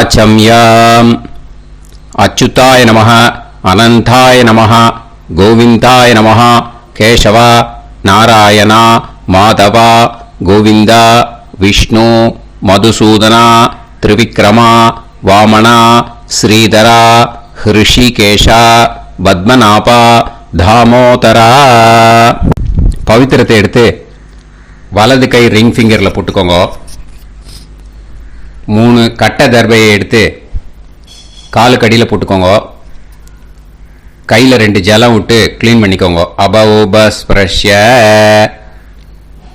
वाचम्याम् अच्युताय नमः अनंताय नमः गोविंदाय नमः केशव नारायण माधव गोविंद विष्णु मधुसूदन त्रिविक्रम वामन श्रीधर ऋषिकेश पद्मनाभ दामोदर पवित्रத்தை எடுத்து வலது கை ரிங் ஃபிங்கரில் போட்டுக்கோங்க. 3 கட்டை தர்பையை எடுத்து காலுக்கடியில் போட்டுக்கோங்க. கையில் 2 ஜலம் விட்டு க்ளீன் பண்ணிக்கோங்க. அபௌபஸ்பிரஷ்ய.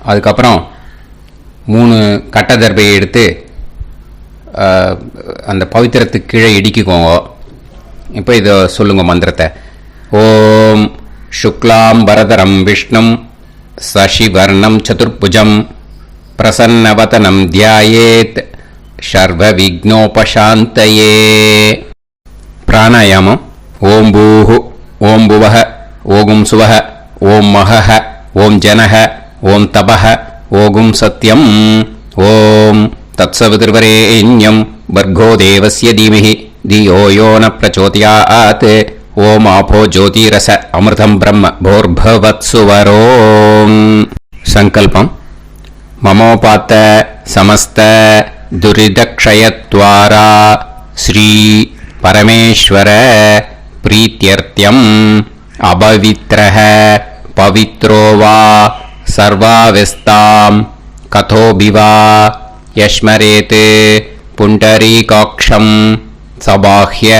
அதுக்கப்புறம் 3 கட்டை தர்பையை எடுத்து அந்த பவித்திரத்துக்கு கீழே இடிக்கிக்கோங்க. இப்போ இதை சொல்லுங்க மந்திரத்தை. ஓம் சுக்லாம் வரதரம் விஷ்ணும் சசிவர்ணம் சதுர்புஜம் பிரசன்னவதனம் தியாயேத் சர்வ விக்னோபசாந்தயே. பிராணாயாமம். ஓம் பூஹு ஓம் புவஹ ஓகும் சுவஹ ஓம் மஹஹ ஓம் ஜனஹ ஓம் தபஹ ஓகும் சத்யம் ஓம் தத்சவிதுர்வரேண்யம் வர்கோ தேவஸ்ய தீமஹி தியோ யோ ந பிரச்சோதயாத் ஓம் ஆபோ ஜோதிரச அமிர்தம் பிரம்ம போர்பவத்சுவரோம். சங்கல்பம். மமோபாத்த சமஸ்த துரிதக்ஷயத்வாரா ஸ்ரீ பரமேஸ்வர प्रीत्यर्थ्यम् अपवित्रः पवित्रो वा सर्वावस्थां कथोऽपि वा यस्मरेत् पुण्डरीकाक्षं सबाह्य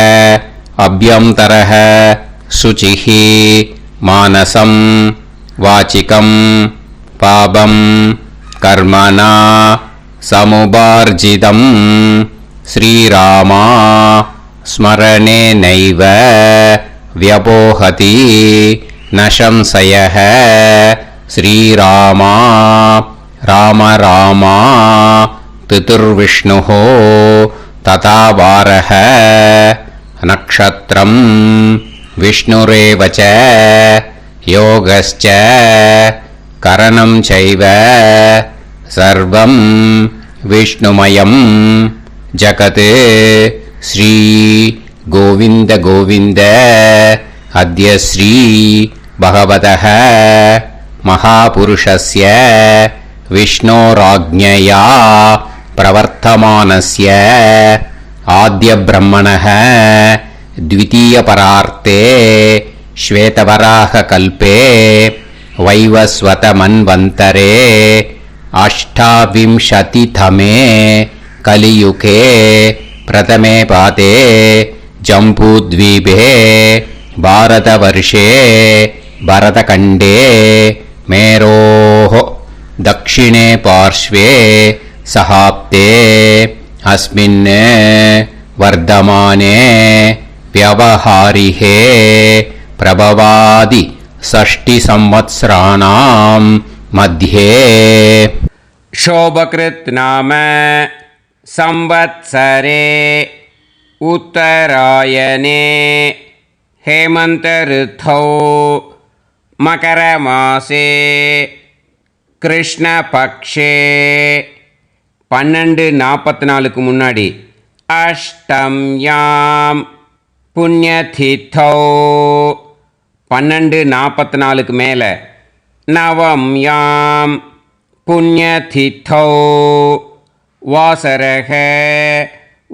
अभ्यन्तरः शुचिः मानसं वाचिकं पापं कर्मणा समुपार्जितं श्रीरामा स्मरणे नैव व्यपोहति न संशयः. श्रीरामा राम रामा तिथिर्विष्णुः तथा वारः नक्षत्रं विष्णुरेव च योगश्च करणं चैव सर्वं विष्णुमयं जगत्. श्री गोविंद गोविंद अद्य श्री भगवतः महापुरुषस्य विष्णोराज्ञया प्रवर्तमानस्य आद्यब्रह्मणः द्वितीयपरार्थे श्वेतवराहकल्पे वैवस्वतमन्वन्तरे अष्टाविंशतितमे कलियुगे प्रथमे पादे जम्बूद्वीपे भारतवर्षे भरतखण्डे मेरोः दक्षिणे पार्श्वे सहाब्दे अस्मिन् वर्धमाने व्यवहारिहे प्रभवादि षष्टिसंवत्सराणां मध्ये शोभकृत् नाम संवत्सरे उत्तरायणे हेमंत ऋतौ मकरमासे कृष्णपक्षे 12:44 முன்னாடி अष्टम्यां पुण्यतिथौ 12:44 மேலே नवम्यां पुण्यतिथौ वासरः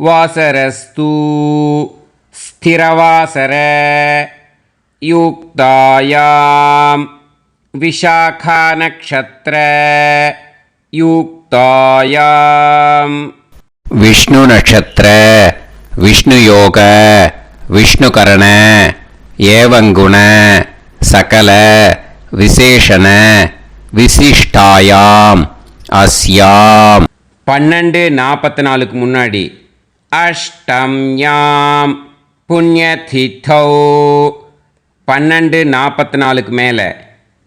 वासरस्तु स्थिरवासर युक्तायां विशाखा नक्षत्र युक्तायां विष्णु नक्षत्र विष्णु योग विष्णुकरण एवं गुण सकल विशेषण विशिष्टायां अस्यां 12:44 முன்னாடி அஷ்டம்யாம் புண்ணியதிதௌ 12:44 மேலே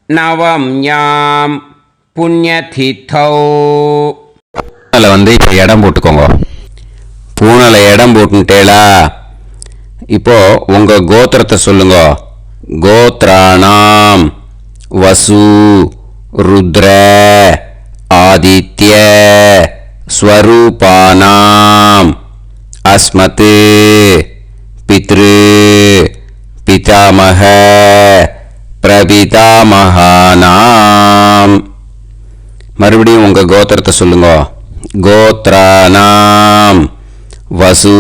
நவம்யாம் புண்ணியதிதௌ. பூனலை இப்போ இடம் போட்டுக்கோங்க. பூனலை இடம் போட்டுட்டேளா? இப்போ உங்க கோத்திரத்தை சொல்லுங்க. கோத்ராணாம் வசு ருத்ர ஆதித்ய ஸ்வரூபானாம் அஸ்மத் பித்ரு பிதாமக பிரபிதாமகானாம். மறுபடியும் உங்க கோத்திரத்தை சொல்லுங்க. கோத்ரானாம் வசு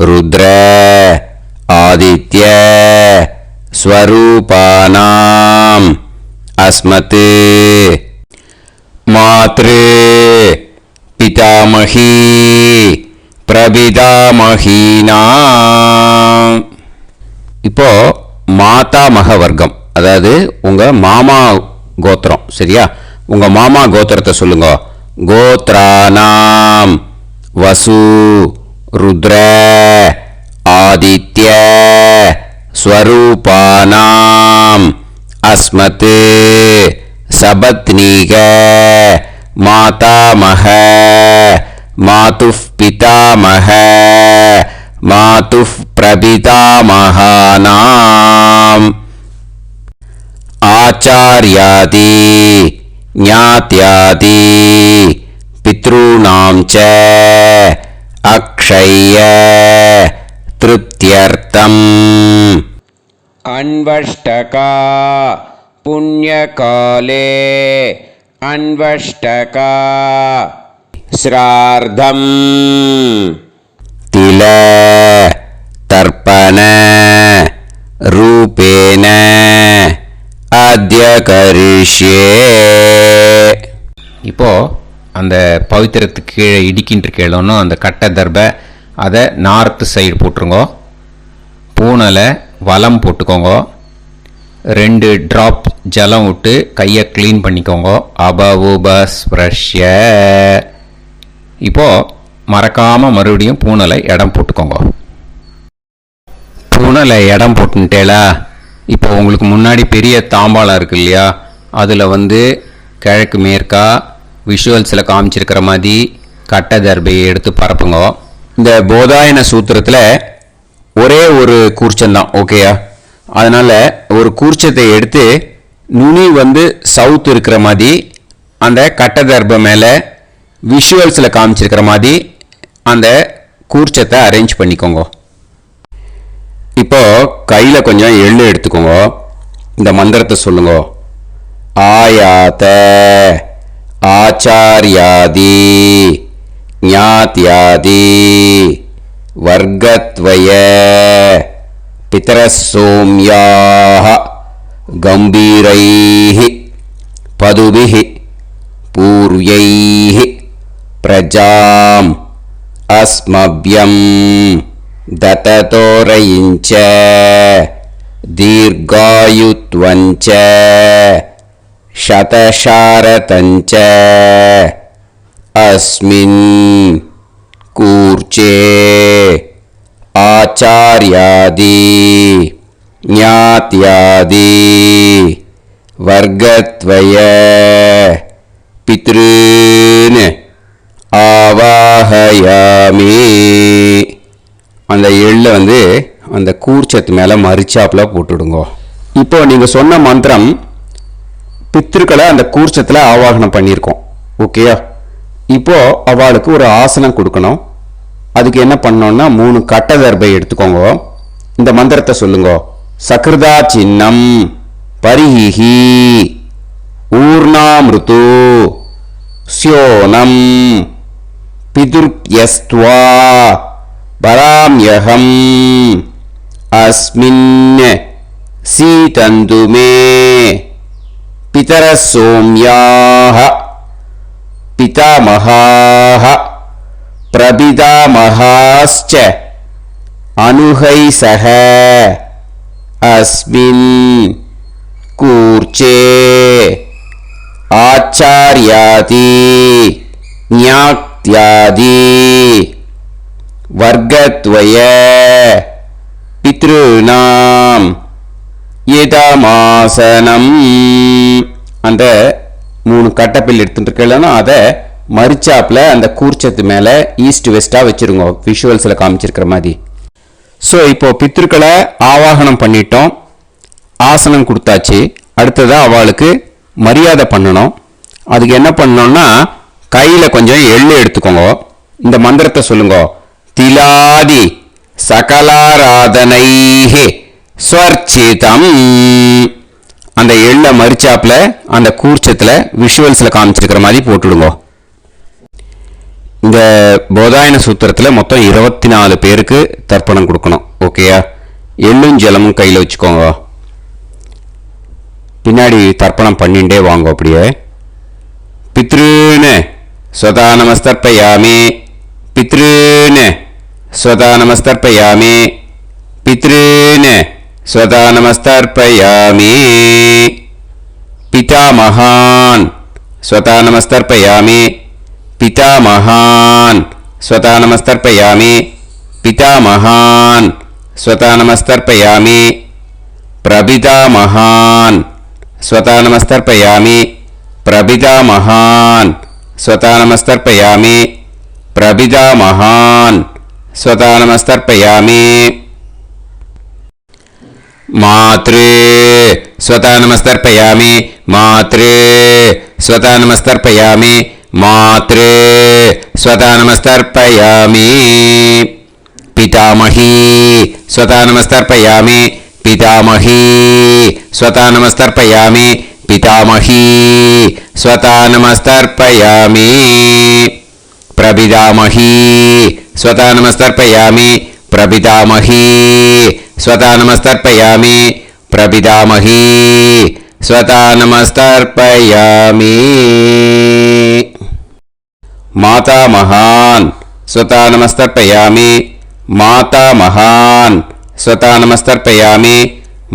ருத்ர ஆதித்ய ஸ்வரூபானாம் அஸ்மத் மாத்ரு பிதாமகி பிரபிதாமகீனாம். இப்போ மாதாமக வர்க்கம், அதாவது உங்க மாமா கோத்திரம். சரியா? உங்க மாமா கோத்திரத்தை சொல்லுங்க. கோத்ரானாம் வசு ருத்ர ஆதித்ய ஸ்வரூபானாம் அஸ்மத் சபத்னீக மாதாமக மாதுஃப் பிதாமக மாதுஃப் பிரபிதாமகானாம் ஆச்சார்யாதி ஞாத்யாதி பித்ருணாம் ச அக்ஷய திருப்தியர்த்தம் அன்வஷ்டகா புண்ணியகாலே அன்வஷ்டகா ஸ்ரார்த்தம் தில தர்ப்பண ரூபேன அத்ய கரிஷ்யே. இப்போ அந்த பவித்திரத்துக்கு கீழே இடிக்கின்ற கீழே அந்த கட்டை தர்பை அதை நார்த் சைடு போட்டுருங்க. பூனலை வலம் போட்டுக்கோங்க. 2 ட்ராப் ஜலம் விட்டு கையை க்ளீன் பண்ணிக்கோங்க. அபவுபஸ்ப்ரஷ்ய. இப்போ மறக்காம மறுபடியும் பூனலை இடம் போட்டுக்கோங்க. பூனலை இடம் போட்டுட்டேலா? இப்போ உங்களுக்கு முன்னாடி பெரிய தாம்பாளம் இருக்கு இல்லையா, அதில் கிழக்கு மேற்கா விஷுவல்ஸில் காமிச்சிருக்கிற மாதிரி கட்டை தர்பையை எடுத்து பரப்புங்க. இந்த போதாயன சூத்திரத்தில் ஒரே ஒரு கூர்ச்சந்தான். ஓகேயா? அதனால் ஒரு கூர்ச்சத்தை எடுத்து நுனி சவுத் இருக்கிற மாதிரி அந்த கட்டை தர்பை மேலே விஷுவல்ஸில் காமிச்சிருக்கிற மாதிரி அந்த கூர்ச்சத்தை அரேஞ்ச் பண்ணிக்கோங்க. இப்போ கையில் கொஞ்சம் எள்ளு எடுத்துக்கோங்க. இந்த மந்திரத்தை சொல்லுங்க. ஆயாத ஆச்சாரியாதி ஞாத்யாதி வர்க்கத்வய பிதரசோம்யாஹ கம்பீரைஹி பதுபிஹி பூர்வைஹி பிரஜாம் அஸ்மப்யம் தததோரயிஞ்ச தீர்காயுத்வஞ்ச சதசாரதஞ்ச அஸ்மின் கூர்ச்சே ஆச்சார்யாதி ஞாத்யாதி வர்க்கத்வய பித்ருன் ஆவாஹயாமி. அந்த எள்ளை அந்த கூர்ச்சத்து மேலே மரிச்சாப்பில் போட்டுடுங்க. இப்போ நீங்கள் சொன்ன மந்திரம் பித்ருக்களை அந்த கூர்ச்சத்தில் ஆவாகனம் பண்ணியிருக்கோம். ஓகேயா? இப்போ அவளுக்கு ஒரு ஆசனம் கொடுக்கணும். அதுக்கு என்ன பண்ணோம்னா 3 கட்டை தர்பை எடுத்துக்கோங்க. இந்த மந்திரத்தை சொல்லுங்க. சக்ருதா சின்னம் பரிஹி ஊர்ணாமிருத்து ஸ்யோனம் பிதுர்யஸ்த்வா பராம்யகம் அஸ்மின் சீதந்து மே பிதரசோம்யாஹ பிதாமகாஹ பிரபிதாமகாஸ்ச அனுஹைசஹ அஸ்மின் கூர்ச்சே ஆச்சார்யாதி ஞாத்யாதி வர்க்கத்வய பித்ருநாம் இதமாசனம். அந்த 3 கட்டப்பில் எடுத்துட்டு இருக்கலன்னா அதை மரிச்சாப்பில் அந்த கூர்ச்சத்து மேலே ஈஸ்ட் வெஸ்ட்டாக வச்சுருங்க, விஷுவல்ஸில் காமிச்சிருக்கிற மாதிரி. ஸோ இப்போ பித்ருக்களை ஆவாகனம் பண்ணிட்டோம், ஆசனம் கொடுத்தாச்சு. அடுத்ததாக அவளுக்கு மரியாதை பண்ணணும். அதுக்கு என்ன பண்ணணும்னா கையில் கொஞ்சம் எள்ளு எடுத்துக்கோங்க. இந்த மந்திரத்தை சொல்லுங்க. திலாதி சகலாராதனைஹி ஸ்வர்ச்சிதம். அந்த எள்ள மரிச்சாப்புல அந்த கூர்ச்சத்துல விஷுவல்ஸ்ல காமிச்சிருக்கிற மாதிரி போட்டுடுங்க. இந்த போதாயன சூத்திரத்துல மொத்தம் 24 பேருக்கு தர்ப்பணம் கொடுக்கணும். ஓகேயா? எள்ளும் ஜலமும் கையில் வச்சுக்கோங்க. பின்னாடி தர்ப்பணம் பண்ணிண்டே வாங்க. அப்படியே பித்ருன்னு ஸ்வதா நமஸ்தர்ப்பயாமி, பித்ருன்னு ஸ்வதா நமஸ்தர்ப்பயாமி, பித்ருன்னு ஸ்வதா நமஸ்தர்ப்பயாமி, பிதாமகான் ஸ்வதா நமஸ்தர்ப்பயாமி, பிதாமகான் ஸ்வதா நமஸ்தர்ப்பயாமி, பிதாமகான் ஸ்வதா நமஸ்தர்ப்பயாமி, பிரபிதாமகான் ஸ்வதா நமஸ்தர்ப்பயாமி, பிரபிதாமகான் ஸ்வதா நமஸ்தர்ப்பயாமி, பிரபிதாமகான் ஸ்வதா நமஸ்தர்ப்பயாமி. மாத்ரு ஸ்வதா நமஸ்தர்ப்பயாமி, மாத்ரு ஸ்வதா நமஸ்தர்ப்பயாமி, மாத்ரு ஸ்வதா நமஸ்தர்ப்பயாமி. பிதாமஹி ஸ்வதா நமஸ்தர்ப்பயாமி, பிதாமஹி ஸ்வதா நமஸ்தர்ப்பயாமி, பிதாமஹி ஸ்வதா நமஸ்தர்ப்பயாமி. பிரபிதாமஹி ஸ்வதா நமஸ்தர்ப்பயாமி, பிரபிதாமஹி ஸ்வதா நமஸ்தர்ப்பயாமி, பிரபிதாமஹி ஸ்வதா நமஸ்தர்ப்பயாமி. மாதாமகான் ஸ்வதா நமஸ்தர்ப்பயாமி, மாதாமகான் ஸ்வதா நமஸ்தர்ப்பயாமி,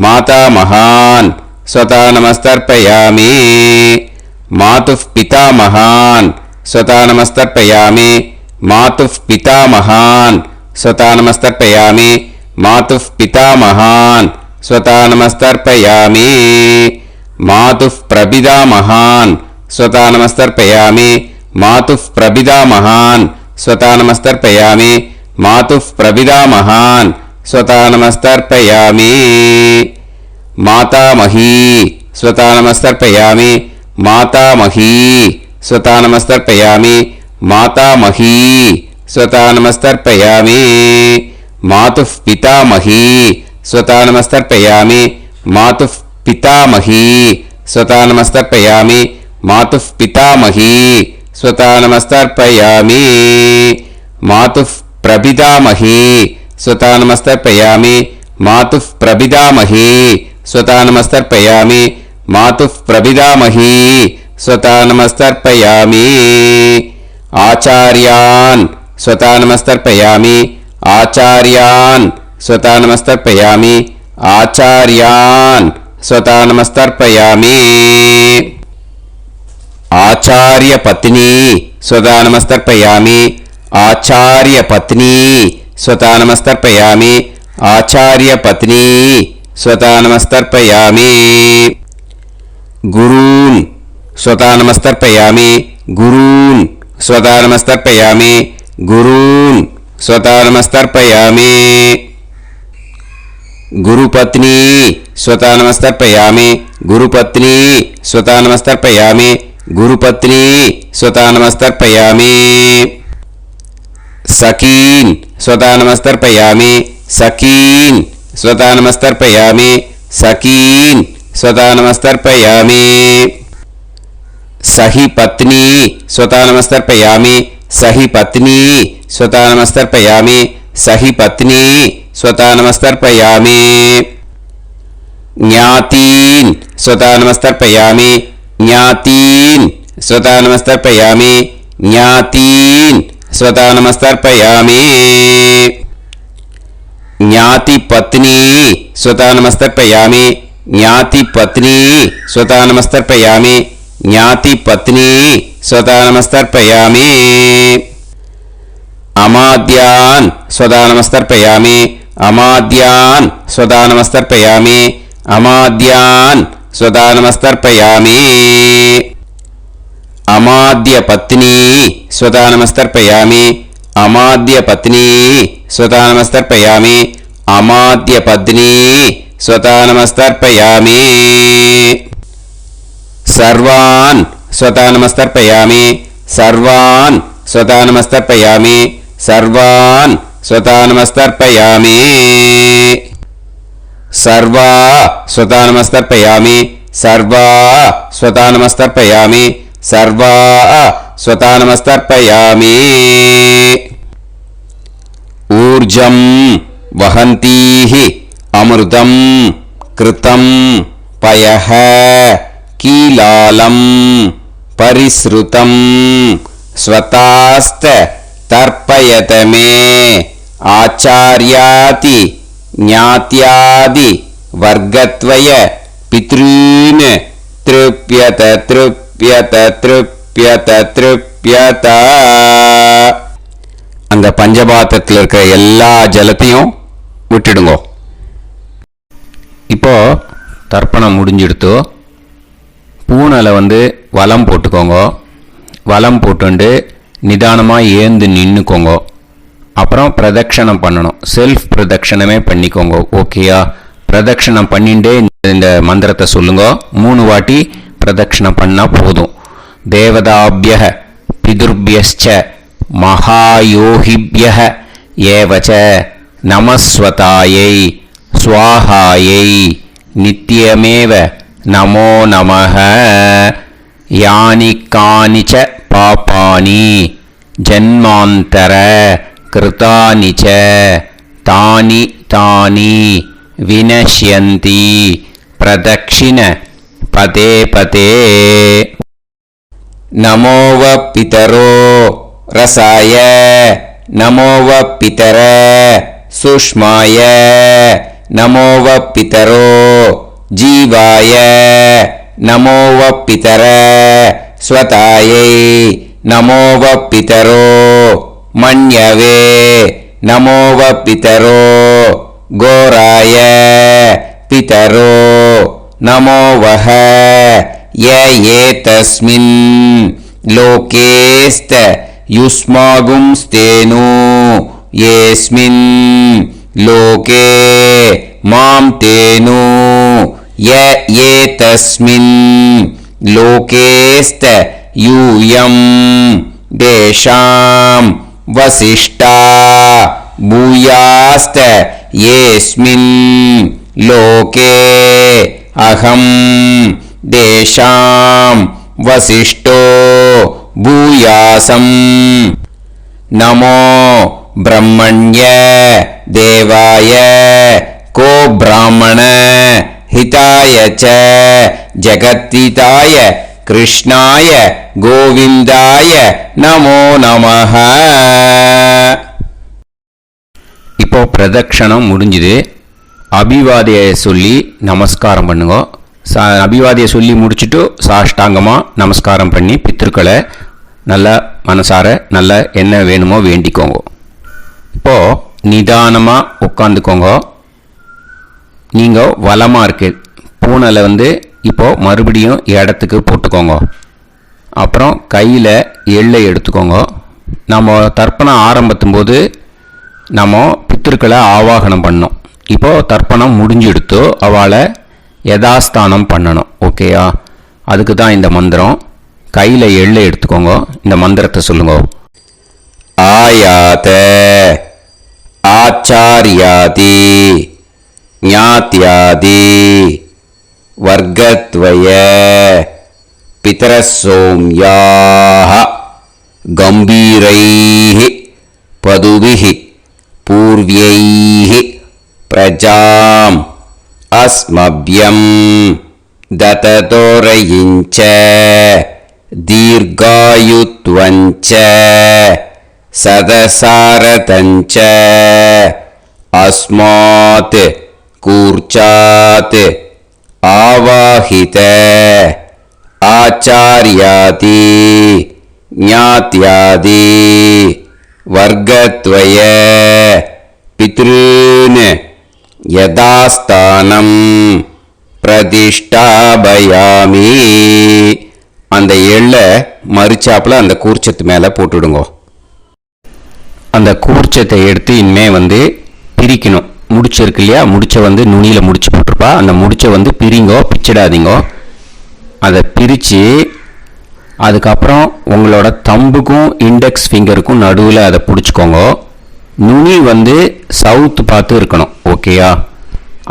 மாதாமகான் ஸ்வதா நமஸ்தர்ப்பயாமி. மாதுః பிதாமகான் ஸ்வதா நமஸ்தர்ப்பயாமி, மாதுः பிதாமகான் ஸ்வதா நமஸ்தர்ப்பயாமி, மாதுः பிதாமகான் ஸ்வதா நமஸ்தர்ப்பயாமி. மாதுः பிரபிதாமகான் ஸ்வதா நமஸ்தர்ப்பயாமி, மாதுः பிரபிதாமகான் ஸ்வதா நமஸ்தர்ப்பயாமி, மாதுः பிரபிதாமகான் ஸ்வதா நமஸ்தர்ப்பயாமி. மாதாமஹி ஸ்வதா நமஸ்தர்ப்பயாமி, மாதாமஹி ஸ்வதா நமஸ்தர்ப்பயாமி, மாதாமஹி ஸ்வதா நமஸ்தர்ப்பயாமி. மாதுः பிதாமஹி ஸ்வதா நமஸ்தர்ப்பயாமி, மாதுः பிதாமஹி ஸ்வதா நமஸ்தர்ப்பயாமி, மாதுः பிதாமஹி ஸ்வதா நமஸ்தர்ப்பயாமி. மாதுः பிரபிதாமஹி ஸ்வதா நமஸ்தர்ப்பயாமி, மாதுः பிரபிதாமஹி ஸ்வதா நமஸ்தர்ப்பயாமி, மாதுः பிரபிதாமஹி ஸ்வதா நமஸ்தர்ப்பயாமி. ஆச்சார்யான் ஸ்வதா நமஸ்தர்ப்பயாமி, ஆச்சார்யான் ஸ்வதா நமஸ்தர்ப்பயாமி, ஆச்சார்யான் ஸ்வதா நமஸ்தர்ப்பயாமி. ஆச்சார்ய பத்னி ஸ்வதா நமஸ்தர்ப்பயாமி, ஆச்சார்ய பத்னி ஸ்வதா நமஸ்தர்ப்பயாமி, ஆச்சார்ய பத்னி ஸ்வதா நமஸ்தர்ப்பயாமி. குரூன் ஸ்வதா நமஸ்தர்ப்பயாமி, குரூன் ஸ்வதா நமஸ்தர்ப்பயாமி, குரூன் ஸ்வதா நமஸ்தர்ப்பயாமி. गुरुपत्नी स्वता नमस्तर्पयामि, गुरुपत्नी स्वता नमस्तर्पयामि, गुरुपत्नी स्वता नमस्तर्पयामि. सकीन स्वता नमस्तर्पयामि, सकीन स्वता नमस्तर्पयामि, सकीन स्वता नमस्तर्पयामि. सही पत्नी स्वता नमस्तर्पयामि, सही पत्नी स्वता नमस्तर्पयामि, सही पत्नी स्वता नमस्तर्पयामि. ज्ञातीन स्वता नमस्तर्पयामि, ज्ञातीन स्वता नमस्तर्पयामि, ज्ञातीन स्वता नमस्तर्पयामि. ज्ञाति पत्नी स्वता नमस्तर्पयामि, ज्ञाति पत्नी स्वता नमस्तर्पयामि, ज्ञाति पत्नी स्वता नमस्तर्पयामि. अमाद्यान स्वता नमस्तर्पयामि, अमाद्यान स्वता नमस्तर्पयामि, अमाद्यान स्वता नमस्तर्पयामि. अमाद्य पत्नी स्वता नमस्तर्पयामि, अमाद्य पत्नी स्वता नमस्तर्पयामि, अमाद्य पत्नी स्वता नमस्तर्पयामि. सर्वान् स्वता नमस्तर्पयामि, सर्वान् स्वता नमस्तर्पयामि, सर्वान् स्वतानमस्तर्पयामि सर्वा स्वतानमस्तर्पयामि सर्वा स्वतानमस्तर्पयामि सर्वा स्वतानमस्तर्पयामि ऊर्जं वहन्तीः अमृतं कृतं पयः कीलालं परिसृतं स्वतास्त तर्पयत मे आचार्याति ज्ञात्यादि वर्गत्वय पितॄन् तृप्यत तृप्यत तृप्यत तृप्यत அந்த பஞ்சபாத்திரத்தில் இருக்கிற எல்லா ஜலத்தையும் விட்டுடுங்க. இப்போ தர்ப்பணம் முடிஞ்சிடுத்து. பூனலை வலம் போட்டுக்கோங்க. வலம் போட்டுண்டு நிதானமாக ஏந்து நின்றுக்கோங்க. அப்புறம் பிரதட்சணம் பண்ணணும். செல்ஃப் பிரதட்சணமே பண்ணிக்கோங்க. ஓகேயா? பிரதட்சணம் பண்ணிண்டே இந்த மந்திரத்தை சொல்லுங்க. 3 வாட்டி பிரதட்சணம் பண்ணால் போதும். தேவதாபிய பிதுர்பியஸ்ச மகாயோகிபிய ஏவச நமஸ்வதாயை ஸ்வாஹாயை நித்யமேவ நமோ நமஹ யானி கானிச்ச பாபானி ஜன்மாந்தர கிருதானி ச தானி தானி வினஷ்யந்தி பிரதக்ஷிண பதே பதே நமோவ பிதரோ ரசாய நமோவ பிதர சுஷ்மாய நமோவ பிதரோ ஜீவாய நமோவ பிதர ஸ்வதாயை நமோவ பிதரோ மன்யவே நமோவ பிதரோ கோராய பிதரோ நமோவஹ ய ஏதஸ்மின் லோகேஸ்த யுஸ்மாகும்ஸ்தேனு ஏஸ்மின் லோகே மாம் தேனு ய ஏதஸ்மின் லோகேஸ்த யூயம் தேஷாம் வசிஷ்டா பூயாஸ்த ஏஸ்மின் லோகே அகம் தேஷாம் வசிஷ்டோ பூயாசம் நமோ பிரம்மண்ய தேவாய கோ பிராமண ஹிதாய ச ஜகத்ஹிதாய கிருஷ்ணாய கோவிந்தாய நமோ நமஹ. இப்போ பிரதட்சணம் முடிஞ்சுது. அபிவாதியை சொல்லி நமஸ்காரம் பண்ணுங்க. அபிவாதியை சொல்லி முடிச்சுட்டு சாஷ்டாங்கமாக நமஸ்காரம் பண்ணி பித்ருக்களை நல்லா மனசார நல்லா என்ன வேணுமோ வேண்டிக்கோங்க. இப்போது நிதானமாக உட்காந்துக்கோங்க. நீங்கள் வலமாக இருக்கு பூனலை இப்போது மறுபடியும் இடத்துக்கு போட்டுக்கோங்க. அப்புறம் கையில் எள்ளை எடுத்துக்கோங்க. நம்ம தர்ப்பணம் ஆரம்பிக்கும் போது நம்ம பித்ருக்களை ஆவாகனம் பண்ணோம். இப்போது தர்ப்பணம் முடிஞ்செடுத்து அவளை யதாஸ்தானம் பண்ணணும். ஓகேயா? அதுக்கு தான் இந்த மந்திரம். கையில் எள்ளை எடுத்துக்கோங்க. இந்த மந்திரத்தை சொல்லுங்க. ஆயாத ஆச்சாரியாதி ஞாத்யாதி வர்க்கத்வய பிதரசோம்யாஹ கம்பீரைஹி பதுபிஹி பூர்வ்யைஹி பிரஜாம் அஸ்மப்யம் தததோரயிஞ்ச தீர்காயுத்வஞ்ச சதசாரதஞ்ச அஸ்மாத் கூர்ச்சாத் ஆவாஹித ஆச்சார்யாதி ஞாத்யாதி வர்க்கத்வய பித்ருன் யதாஸ்தானம் பிரதிஷ்டாபயாமி. அந்த எள்ளை மறிச்சாப்புல அந்த கூர்ச்சத்து மேலே போட்டுடுங்க. அந்த கூர்ச்சத்தை எடுத்து இனிமே பிரிக்கணும். முடிச்சு இருக்கு இல்லையா? முடிச்சை நுனியில் முடிச்சு போட்டிருப்பா. அந்த முடிச்சை பிரிங்கோ, பிச்சிடாதீங்கோ. அதை பிரித்து அதுக்கப்புறம் உங்களோட தம்புக்கும் இண்டெக்ஸ் ஃபிங்கருக்கும் நடுவில் அதை பிடிச்சிக்கோங்க. நுனி வந்து சவுத் பார்த்து இருக்கணும். ஓகேயா?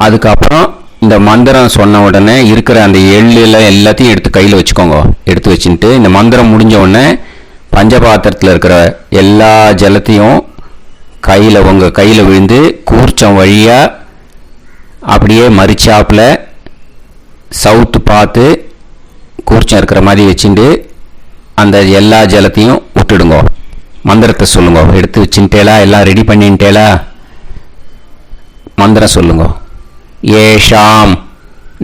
அதுக்கப்புறம் இந்த மந்திரம் சொன்ன உடனே இருக்கிற அந்த எள்ளில் எல்லாத்தையும் எடுத்து கையில் வச்சுக்கோங்க. எடுத்து வச்சுட்டு இந்த மந்திரம் முடிஞ்ச உடனே பஞ்சபாத்திரத்தில் இருக்கிற எல்லா ஜலத்தையும் உங்கள் கையில் விழுந்து கூர்ச்சம் வழியாக அப்படியே மறிச்சாப்பில் சவுத்து பார்த்து கூர்ச்சம் இருக்கிற மாதிரி வச்சுட்டு அந்த எல்லா ஜலத்தையும் விட்டுடுங்க. மந்திரத்தை சொல்லுங்க. எடுத்து வச்சுட்டேலா? எல்லாம் ரெடி பண்ணிட்டேலா? மந்திரம் சொல்லுங்க. ஏஷாம்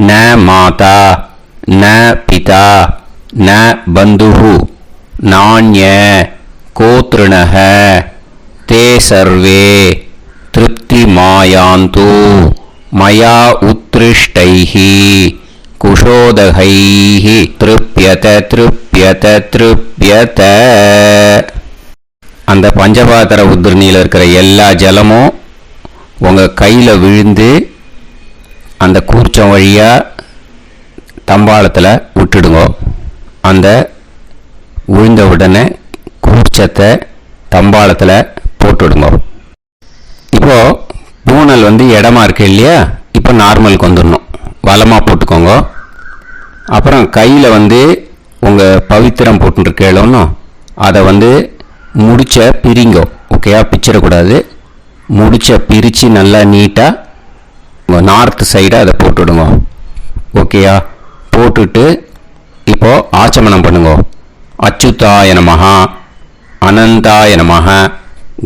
ந மாதா ந பிதா ந பந்துஹு நாண்ய கோத்ருணஹ தே சர்வே திருப்தி மாயாந்து மயா உத்ருஷ்டைஹி குஷோதகைஹி திருப்யத திருப்யத திருப்யத. அந்த பஞ்சபாத்திர உதிரணியில் இருக்கிற எல்லா ஜலமும் உங்கள் கையில் விழுந்து அந்த கூர்ச்சம் வழியாக தம்பாளத்தில் விட்டுடுங்க. அந்த விழுந்த உடனே கூர்ச்சத்தை தம்பாளத்தில் போட்டுடுங்க. இப்போது பூனல் வந்து இடமா இருக்கு இல்லையா? இப்போ நார்மலுக்கு வந்துடணும். வலமாக போட்டுக்கோங்க. அப்புறம் கையில் வந்து உங்கள் பவித்திரம் போட்டுருக்கேளோன்னு அதை வந்து முடிச்ச பிரிங்கோ. ஓகேயா? பிச்சிடக்கூடாது. முடிச்ச பிரித்து நல்லா நீட்டாக உங்கள் நார்த் சைடை அதை போட்டுவிடுங்க. ஓகேயா? போட்டுட்டு இப்போது ஆச்சமனம் பண்ணுங்க. அச்சுதாய நமஹ அனந்தாய நமஹ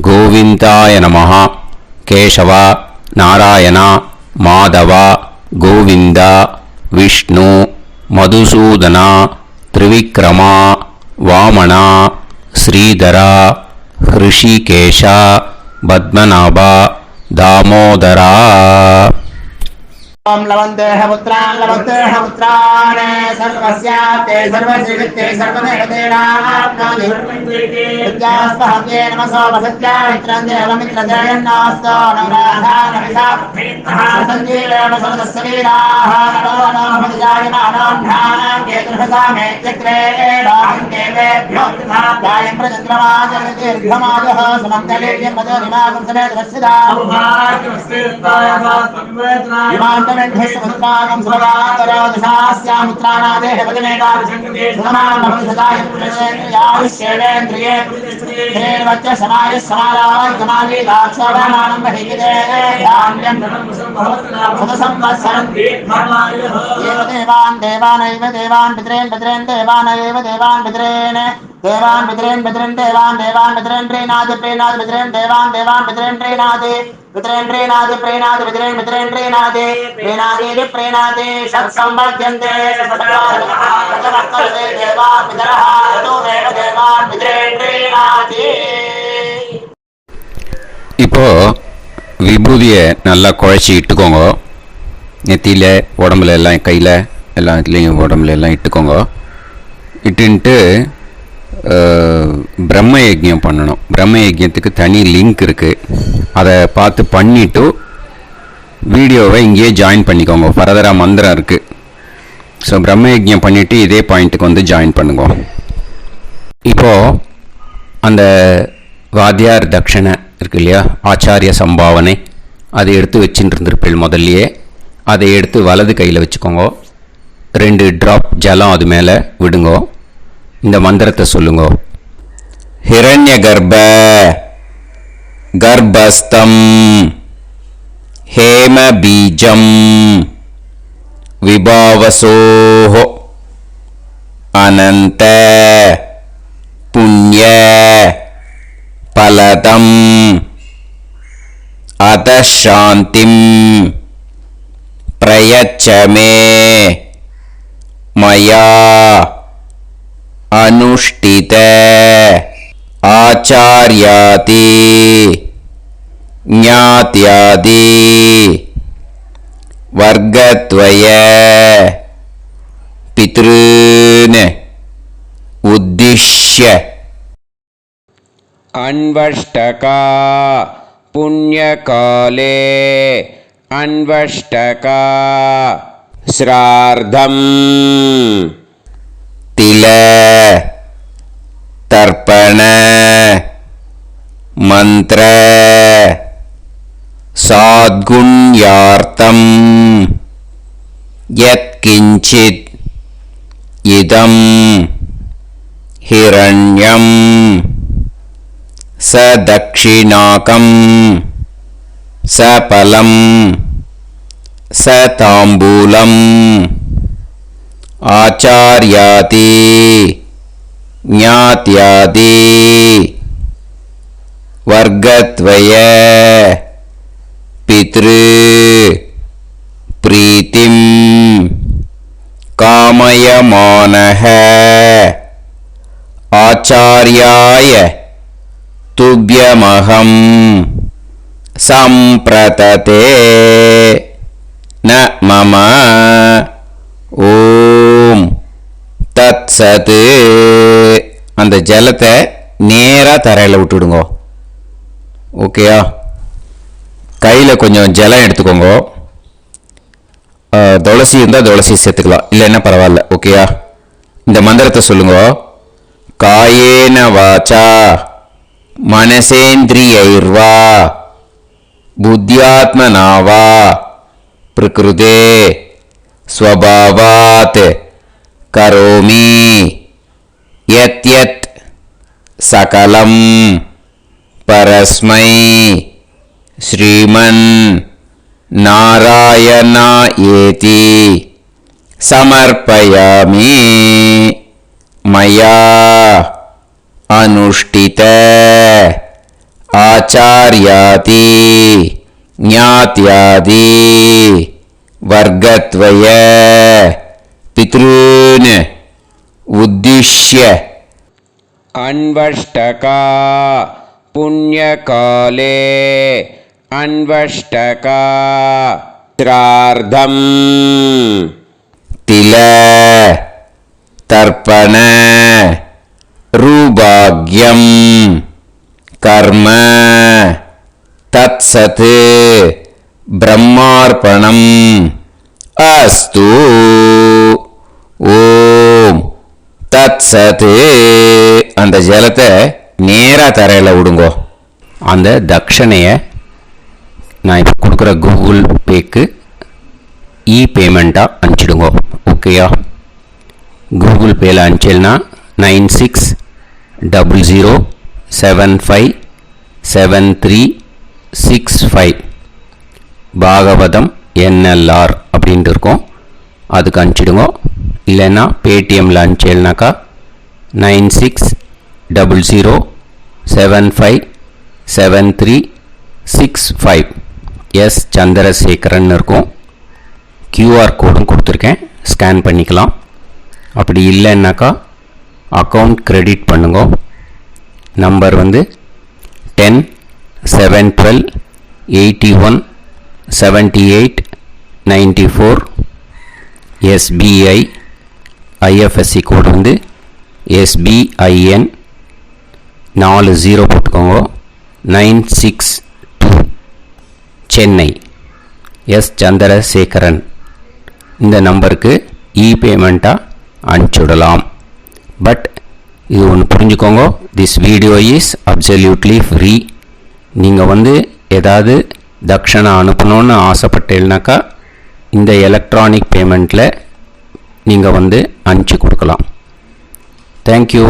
கோவிந்தாய நமஹ கேசவா நாராயணா மாதவா கோவிந்தா விஷ்ணு மதுசூதனா திரிவிக்ரமா வாமனா ஸ்ரீதரா ஹிருஷிகேஷா பத்மநாபா தாமோதரா. ओम लवन्तेह पुत्रान् सर्वस्याप्ते सर्वश्रीवित्ते सर्वदेवतेनाप्नोति विद्यास्पहव्ये नमसो वसत्या मित्रं देवमित्रजयन्नास्तो नवराधानविषाः सञ्जीवेन समदस्सवीराः नमो नमः जायमानां केतुर्हसामे चक्रे देवेभ्यो जायं प्रचन्द्रमाजर्दीर्घमाजः समन्तलेयं मदोनिमागं समेत वत्सदा इमान्तमेध्यस्वस्माकं सुभगान्तरादशास्यामुत्राणादेह वदनेकाभिषङ्कृते सुधमानभविषदाय पुरुषेन्द्रियाविश्येवेन्द्रिये धेर्वच्च समायः समाराय कमाली दाक्षाभामानं महिगिदे धान्यं सुदसंवत्सरं एव देवान् देवान् पितरेन् देवानैव देवान् पितरेन् देवान् पितरेन् देवान् पितरेन् प्रीणाति पितरेन् देवान् पितरेन् प्रीणाति पितरेन् प्रीणाति षट्संवर्ध्यन्ते देवा पितरः ततोमेव देवान् पितरेन् प्रीणाति. இப்போ விபூதியை நல்லா குழச்சி இட்டுக்கோங்க. நெத்தியில் உடம்புல எல்லாம் கையில் எல்லா இதுலேயும் உடம்புல எல்லாம் இட்டுக்கோங்க. இட்டுன்ட்டு பிரம்ம யஜ்யம் பண்ணணும். பிரம்ம யஜ்யத்துக்கு தனி லிங்க் இருக்குது. அதை பார்த்து பண்ணிவிட்டு வீடியோவை இங்கேயே ஜாயின் பண்ணிக்கோங்க. ஃபர்தராக மந்திரம் இருக்குது. ஸோ பிரம்ம யஜ்யம் பண்ணிவிட்டு இதே பாயிண்ட்டுக்கு வந்து ஜாயின் பண்ணுங்க. இப்போது அந்த வாத்தியார் தட்சணை இருக்கு இல்லையா, ஆச்சாரிய சம்பாவனை, அதை எடுத்து வச்சுட்டு இருந்திருப்பேன் முதல்லையே. அதை எடுத்து வலது கையில் வச்சுக்கோங்க. 2 ட்ராப் ஜலம் அது மேலே விடுங்கோ. இந்த மந்திரத்தை சொல்லுங்க. ஹிரண்ய கர்ப்ப கர்ப்பஸ்தம் ஹேம பீஜம் விபாவசோஹோ அனந்த புண்ணிய பலதம் அதசாந்திம் பிரயச்சமே மயா अनुष्ठित आचार्यादि ज्ञात्यादि वर्गद्वय पितॄन् उद्दिश्य अन्वष्टका पुण्यकाले अन्वष्टका श्रार्धम् तिल तर्पण மந்த்ர சாத்குண்யார்த்தம் யத்கிஞ்சித் இதம் ஹிரண்யம் சதக்ஷிணாகம் சபலம் சதாம்பூலம் ஆச்சார்யாதி ஞாத்யாதி வர்கத்வய பித்ரு பிரீத்திம் காமயமானஹ ஆச்சார்யாய துப்யமஹம் சம்பிரததே ந மம ஓம் தத்சத். அந்த ஜலத்தை நேராக தரையில் விட்டுடுங்க. ஓகேயா? கையில் கொஞ்சம் ஜலம் எடுத்துக்கோங்க. துளசி இருந்தால் துளசி சேர்த்துக்கலாம், இல்லைன்னா பரவாயில்ல. ஓகேயா? இந்த மந்திரத்தை சொல்லுங்க. காயேன வாச்சா மனசேந்திரியைர்வா புத்தியாத்மனாவா பிரகிருதே ஸ்வபாவாத் கரோமி யத் யத் சகலம் பரஸ்மை ஸ்ரீமன் நாராயணாயேதி சமர்ப்பயாமி மயா அனுஷ்டித ஆச்சார்யாதி ஞாத்யாதி வர்கத்வய பித்ருன் உத்திஷ்ய அன்வஷ்டகா புண்ணியகாலே அன்வஷ்டகா திரார்த்தம் தில தர்ப்பண ரூபாக்யம் கர்ம தத்சத் பிரம்மார்ப்பணம் அஸ்து. ஓம் தத்சத். அந்த ஜலத்தை நேராக தரையில் விடுங்கோ. அந்த தட்சணையை நான் இப்போ கொடுக்குற கூகுள் பேக்கு பேமெண்ட்டாக அனுப்பிச்சிடுங்க. ஓகேயா? கூகுள் பேயில் அனுப்பிச்சல்னா 9600757365 பாகவதம் NLR அப்படின்ட்டு இருக்கும். அதுக்கு அனுப்பிச்சிடுங்க. இல்லைன்னா பேடிஎம்மில் அனுப்பிச்சல்னாக்கா 9600757365 எஸ் சந்திரசேகரன் இருக்கும். QR கோடும் கொடுத்துருக்கேன், ஸ்கேன் பண்ணிக்கலாம். அப்படி இல்லைன்னாக்கா அக்கௌண்ட் கிரெடிட் பண்ணுங்க. நம்பர் வந்து 10-7-12-81-78-94. SBI IFSC கோடு வந்து SBIN 40 போட்டுக்கோங்க. 962 சென்னை. எஸ் சந்திரசேகரன். இந்த நம்பருக்கு பேமெண்ட்டாக அனுப்பிச்சுடலாம். பட் இது ஒன்று புரிஞ்சுக்கோங்க, this video is absolutely free. நீங்கள் வந்து ஏதாவது தட்சணை அனுப்பணுன்னு ஆசைப்பட்டேன்னாக்கா இந்த எலக்ட்ரானிக் பேமெண்ட்டில் நீங்கள் வந்து அனுப்பிச்சி கொடுக்கலாம். தேங்க்யூ.